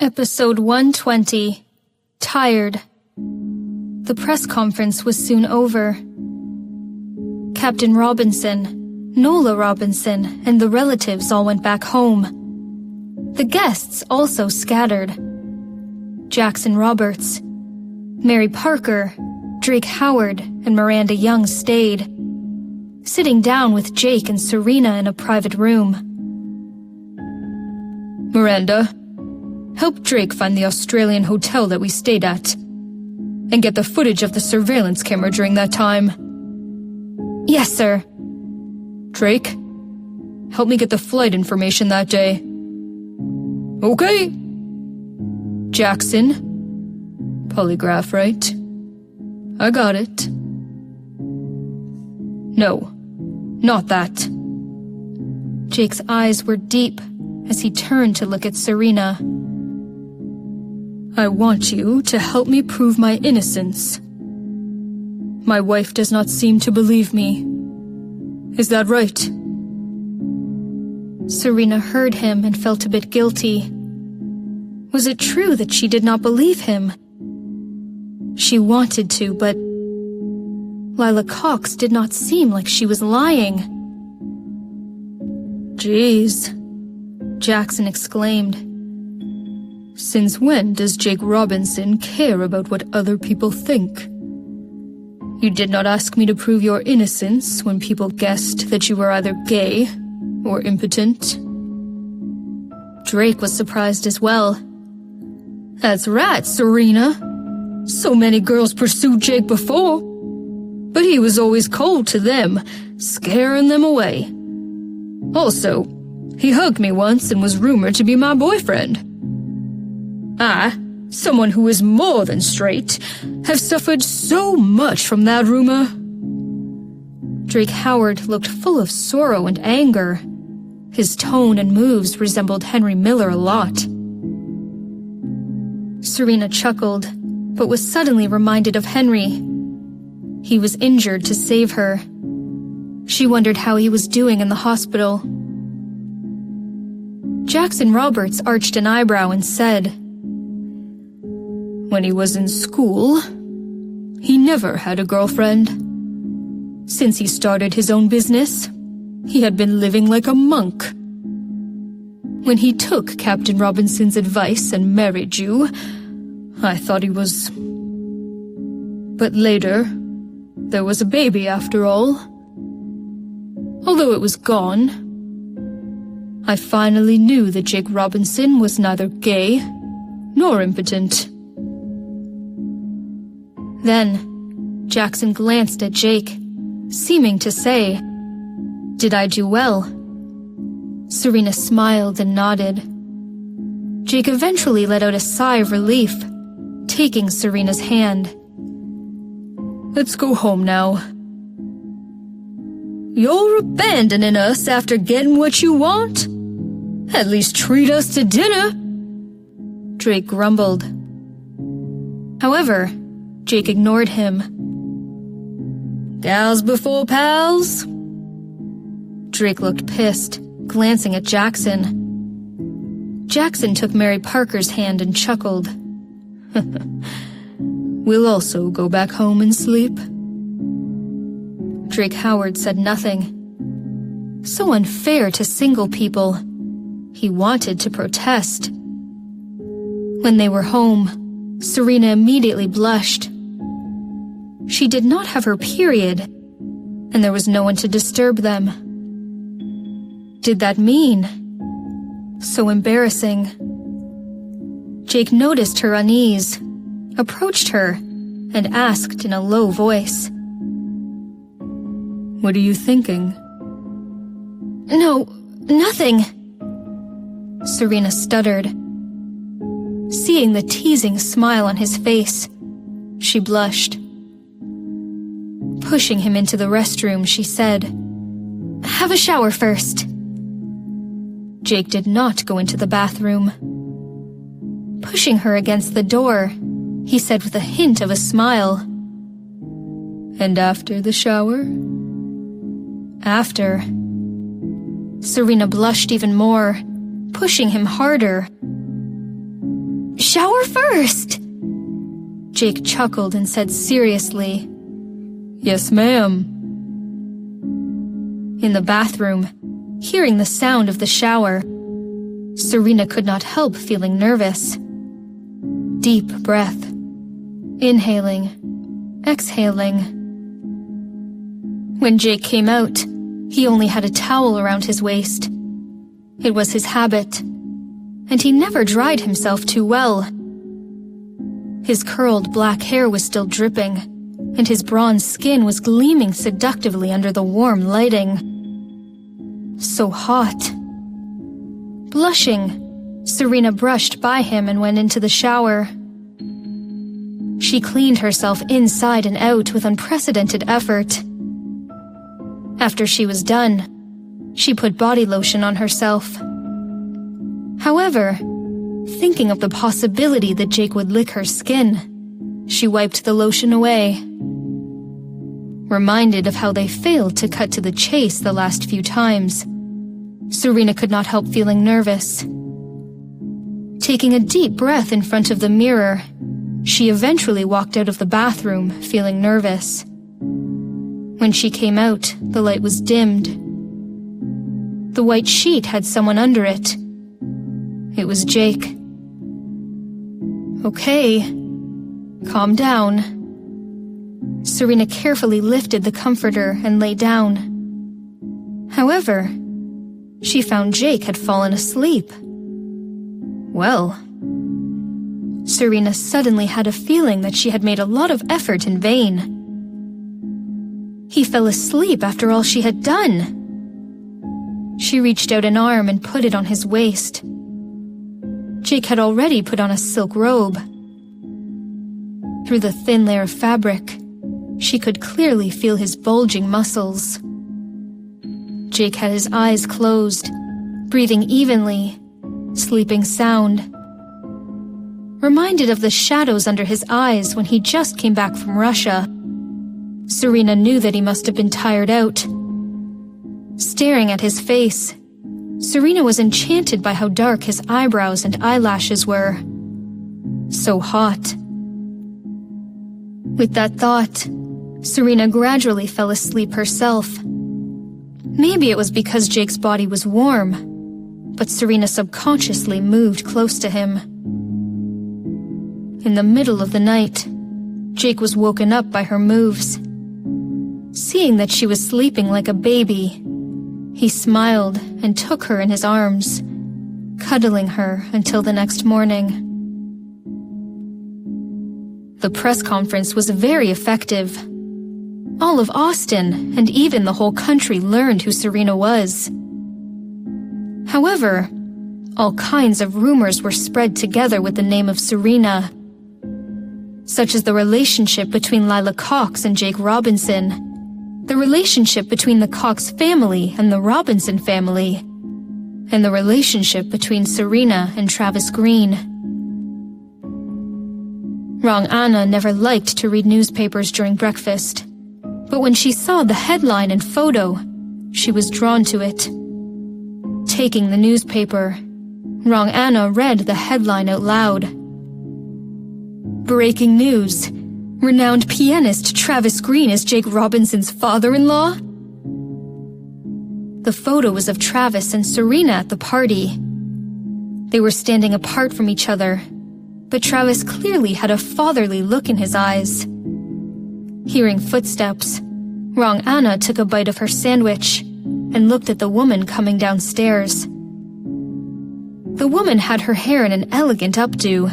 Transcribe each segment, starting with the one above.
Episode 120. Tired. The press conference was soon over. Captain Robinson, Nola Robinson, and the relatives all went back home. The guests also scattered. Jackson Roberts, Mary Parker, Drake Howard, and Miranda Young stayed, sitting down with Jake and Serena in a private room. Miranda, help Drake find the Australian hotel that we stayed at, and get the footage of the surveillance camera during that time. Yes, sir. Drake, help me get the flight information that day. Okay. Jackson, polygraph, right? I got it. No, not that. Jake's eyes were deep as he turned to look at Serena. I want you to help me prove my innocence. My wife does not seem to believe me. Is that right? Serena heard him and felt a bit guilty. Was it true that she did not believe him? She wanted to, but Lila Cox did not seem like she was lying. Jeez, Jackson exclaimed. Since when does Jake Robinson care about what other people think? You did not ask me to prove your innocence when people guessed that you were either gay or impotent. Drake was surprised as well. That's right, Serena. So many girls pursued Jake before, but he was always cold to them, scaring them away. Also, he hugged me once and was rumored to be my boyfriend. I, someone who is more than straight, have suffered so much from that rumor. Drake Howard looked full of sorrow and anger. His tone and moves resembled Henry Miller a lot. Serena chuckled, but was suddenly reminded of Henry. He was injured to save her. She wondered how he was doing in the hospital. Jackson Roberts arched an eyebrow and said, When he was in school, he never had a girlfriend. Since he started his own business, he had been living like a monk. When he took Captain Robinson's advice and married you, I thought he was... But later, there was a baby after all. Although it was gone, I finally knew that Jake Robinson was neither gay nor impotent. Then, Jackson glanced at Jake, seeming to say, "Did I do well?" Serena smiled and nodded. Jake eventually let out a sigh of relief, taking Serena's hand. Let's go home now. You're abandoning us after getting what you want? At least treat us to dinner, Drake grumbled. However, Jake ignored him. Gals before pals? Drake looked pissed, glancing at Jackson. Jackson took Mary Parker's hand and chuckled. We'll also go back home and sleep. Drake Howard said nothing. So unfair to single people. He wanted to protest. When they were home, Serena immediately blushed. She did not have her period, and there was no one to disturb them. Did that mean? So embarrassing. Jake noticed her unease, approached her, and asked in a low voice, What are you thinking? No, nothing, Serena stuttered. Seeing the teasing smile on his face, she blushed. Pushing him into the restroom, she said, "Have a shower first." Jake did not go into the bathroom. Pushing her against the door, he said with a hint of a smile, "And after the shower?" After. Serena blushed even more, pushing him harder. shower first." Jake chuckled and said seriously, "Yes, ma'am." In the bathroom, hearing the sound of the shower, Serena could not help feeling nervous. Deep breath. Inhaling. Exhaling. When Jake came out, he only had a towel around his waist. It was his habit, and he never dried himself too well. His curled black hair was still dripping, and his bronze skin was gleaming seductively under the warm lighting. So hot. Blushing, Serena brushed by him and went into the shower. She cleaned herself inside and out with unprecedented effort. After she was done, she put body lotion on herself. However, thinking of the possibility that Jake would lick her skin, she wiped the lotion away. Reminded of how they failed to cut to the chase the last few times, Serena could not help feeling nervous. Taking a deep breath in front of the mirror, she eventually walked out of the bathroom, feeling nervous. When she came out, the light was dimmed. The white sheet had someone under it. It was Jake. "Okay, calm down." Serena carefully lifted the comforter and lay down. However, she found Jake had fallen asleep. Well, Serena suddenly had a feeling that she had made a lot of effort in vain. He fell asleep after all she had done. She reached out an arm and put it on his waist. Jake had already put on a silk robe. Through the thin layer of fabric, she could clearly feel his bulging muscles. Jake had his eyes closed, breathing evenly, sleeping sound. Reminded of the shadows under his eyes when he just came back from Russia, Serena knew that he must have been tired out. Staring at his face, Serena was enchanted by how dark his eyebrows and eyelashes were. So hot. With that thought, Serena gradually fell asleep herself. Maybe it was because Jake's body was warm, but Serena subconsciously moved close to him. In the middle of the night, Jake was woken up by her moves. Seeing that she was sleeping like a baby, he smiled and took her in his arms, cuddling her until the next morning. The press conference was very effective. All of Austin and even the whole country learned who Serena was. However, all kinds of rumors were spread together with the name of Serena, such as the relationship between Lila Cox and Jake Robinson, the relationship between the Cox family and the Robinson family, and the relationship between Serena and Travis Green. Rong Anna never liked to read newspapers during breakfast, but when she saw the headline and photo, she was drawn to it. Taking the newspaper, Rong Anna read the headline out loud. "Breaking news. Renowned pianist Travis Green is Jake Robinson's father-in-law?" The photo was of Travis and Serena at the party. They were standing apart from each other, but Travis clearly had a fatherly look in his eyes. Hearing footsteps, Rong Anna took a bite of her sandwich and looked at the woman coming downstairs. The woman had her hair in an elegant updo.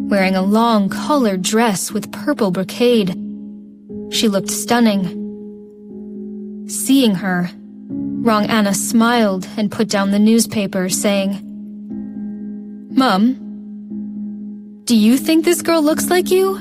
Wearing a long collared dress with purple brocade, she looked stunning. Seeing her, Rong Anna smiled and put down the newspaper, saying, "Mom, do you think this girl looks like you?"